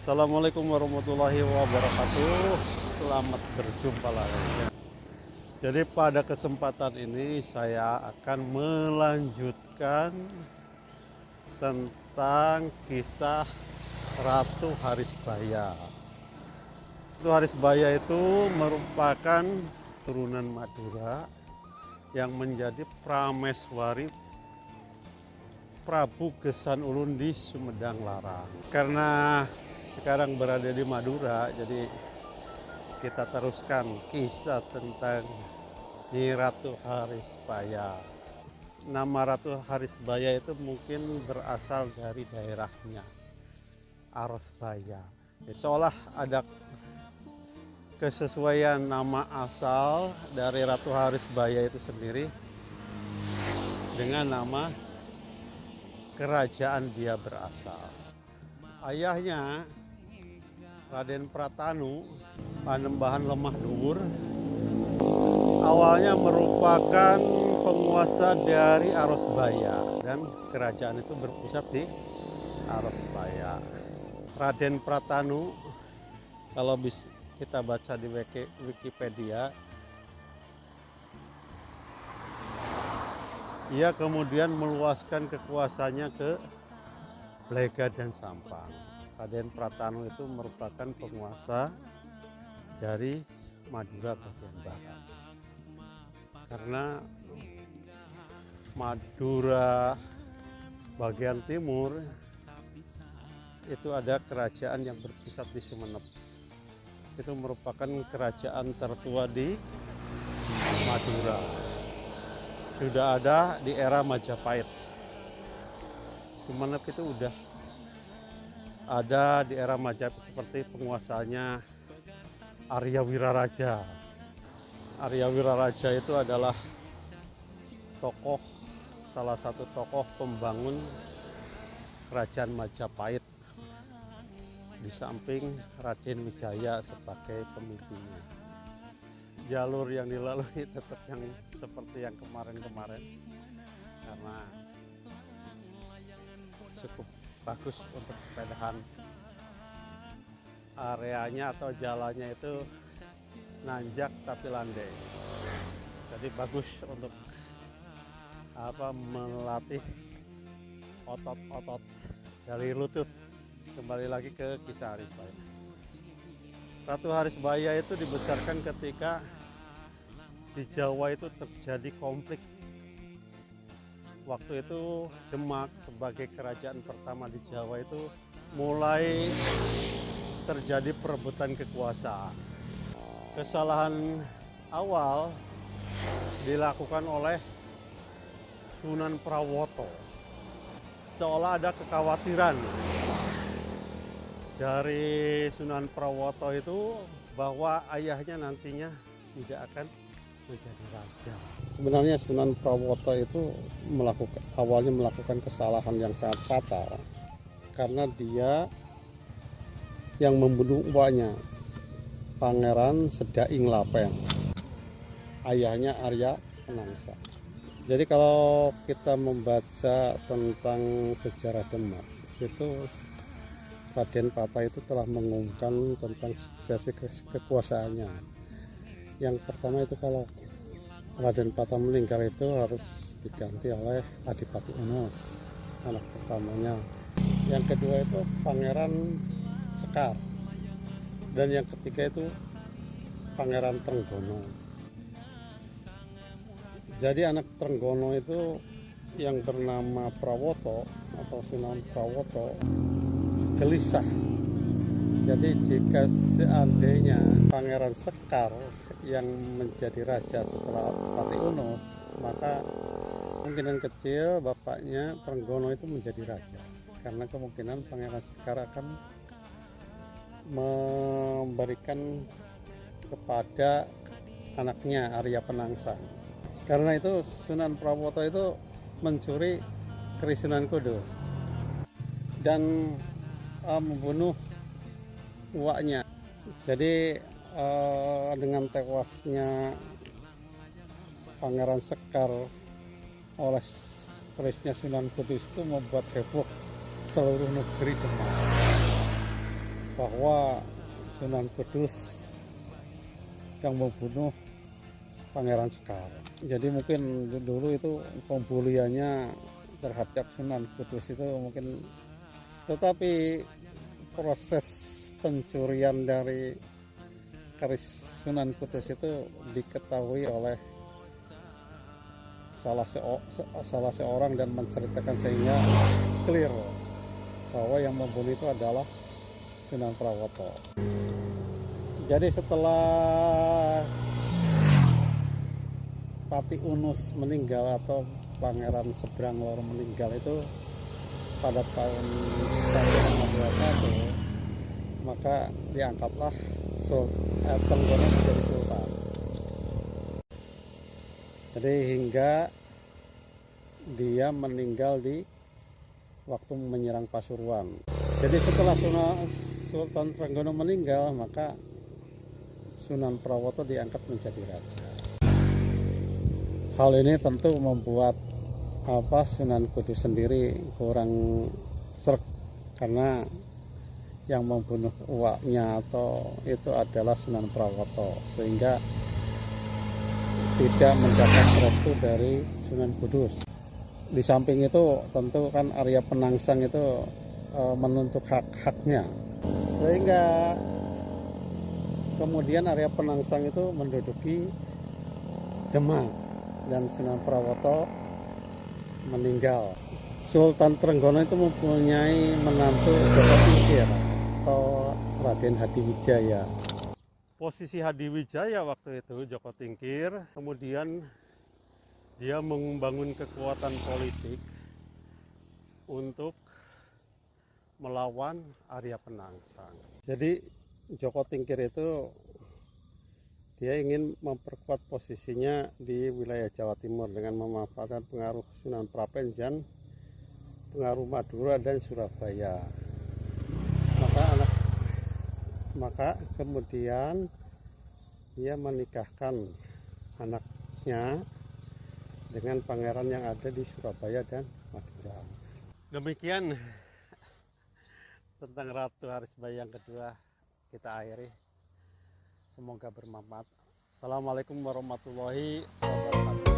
Assalamualaikum warahmatullahi wabarakatuh. Selamat berjumpa lagi. Jadi pada kesempatan ini saya akan melanjutkan tentang kisah Ratu Harisbaya. Ratu Harisbaya itu merupakan turunan Madura yang menjadi prameswari Prabu Gesan Ulun di Sumedang Larang. Karena sekarang berada di Madura, jadi kita teruskan kisah tentang Nyi Ratu Harisbaya. Nama Ratu Harisbaya itu mungkin berasal dari daerahnya, Arosbaya. Seolah ada kesesuaian nama asal dari Ratu Harisbaya itu sendiri dengan nama kerajaan dia berasal. Ayahnya Raden Pratanu, Panembahan Lemah Dhuwur, awalnya merupakan penguasa dari Arosbaya dan kerajaan itu berpusat di Arosbaya. Raden Pratanu, kalau kita baca di Wikipedia, ia kemudian meluaskan kekuasaannya ke Blega dan Sampang. Raden Pratanu itu merupakan penguasa dari Madura bagian barat. Karena Madura bagian timur itu ada kerajaan yang berpusat di Sumenep. Itu merupakan kerajaan tertua di Madura. Sudah ada di era Majapahit. Sumenep itu udah ada di era Majapahit seperti penguasanya Arya Wiraraja. Arya Wiraraja itu adalah salah satu tokoh pembangun kerajaan Majapahit, di samping Raden Wijaya sebagai pemimpinnya. Jalur yang dilalui tetap yang seperti yang kemarin-kemarin, karena cukup bagus untuk sepedahan. Areanya atau jalannya itu nanjak tapi landai, jadi bagus untuk melatih otot-otot dari lutut. Kembali lagi ke kisah Harisbaya. Ratu Harisbaya itu dibesarkan ketika di Jawa itu terjadi konflik. Waktu itu Demak sebagai kerajaan pertama di Jawa itu mulai terjadi perebutan kekuasaan. Kesalahan awal dilakukan oleh Sunan Prawoto. Seolah ada kekhawatiran dari Sunan Prawoto itu bahwa ayahnya nantinya tidak akan menjadi raja. Sebenarnya Sunan Prawoto itu awalnya melakukan kesalahan yang sangat fatal, karena dia yang membunuh mbaknya, Pangeran Sedaing Lapen, ayahnya Arya Penangsa. Jadi kalau kita membaca tentang sejarah Demak, itu Raden Pata itu telah mengumumkan tentang suksesi kekuasaannya. Yang pertama itu kalau Raden Pata meninggal itu harus diganti oleh Adipati Unas, anak pertamanya. Yang kedua itu Pangeran Sekar, dan yang ketiga itu Pangeran Trenggono. Jadi anak Trenggono itu yang bernama Prawoto atau Sunan Prawoto gelisah. Jadi jika seandainya Pangeran Sekar yang menjadi raja setelah Pati Unus, maka kemungkinan kecil bapaknya Trenggono itu menjadi raja, karena kemungkinan Pangeran Sekar akan memberikan kepada anaknya Arya Penangsa. Karena itu Sunan Prawoto itu mencuri keris Sunan Kudus dan membunuh uaknya. Jadi dengan tewasnya Pangeran Sekar oleh kerisnya Sunan Kudus itu membuat heboh seluruh negeri Demak. bahwa Sunan Kudus yang membunuh Pangeran Sekar. Jadi mungkin dulu itu pembuliannya terhadap Sunan Kudus itu mungkin, tetapi proses pencurian dari keris Sunan Kudus itu diketahui oleh salah seorang dan menceritakan sehingga clear bahwa yang membunuh itu adalah Sunan Prawoto. Jadi setelah Pati Unus meninggal atau Pangeran Seberang Lor meninggal itu pada tahun 1521, maka diangkatlah Trenggono menjadi sultan. Jadi hingga dia meninggal di waktu menyerang Pasuruan. Jadi setelah Sultan Trenggono meninggal, maka Sunan Prawoto diangkat menjadi raja. Hal ini tentu membuat Sunan Kudus sendiri kurang sreg, karena yang membunuh uaknya atau itu adalah Sunan Prawoto, sehingga tidak mendapat restu dari Sunan Kudus. Di samping itu tentu kan Arya Penangsang itu menuntut hak-haknya, sehingga kemudian Arya Penangsang itu menduduki Demak dan Sunan Prawoto meninggal. Sultan Trenggono itu mempunyai menantu Joko Tingkir atau Raden Hadiwijaya. Posisi Hadiwijaya waktu itu Joko Tingkir, kemudian dia membangun kekuatan politik untuk melawan Arya Penangsang. Jadi Joko Tingkir itu dia ingin memperkuat posisinya di wilayah Jawa Timur dengan memanfaatkan pengaruh Sunan Prapen dan pengaruh Madura dan Surabaya. Maka kemudian dia menikahkan anaknya dengan pangeran yang ada di Surabaya dan Madura. Demikian tentang Ratu Harisbayi yang kedua kita akhiri. Semoga bermanfaat. Assalamualaikum warahmatullahi wabarakatuh.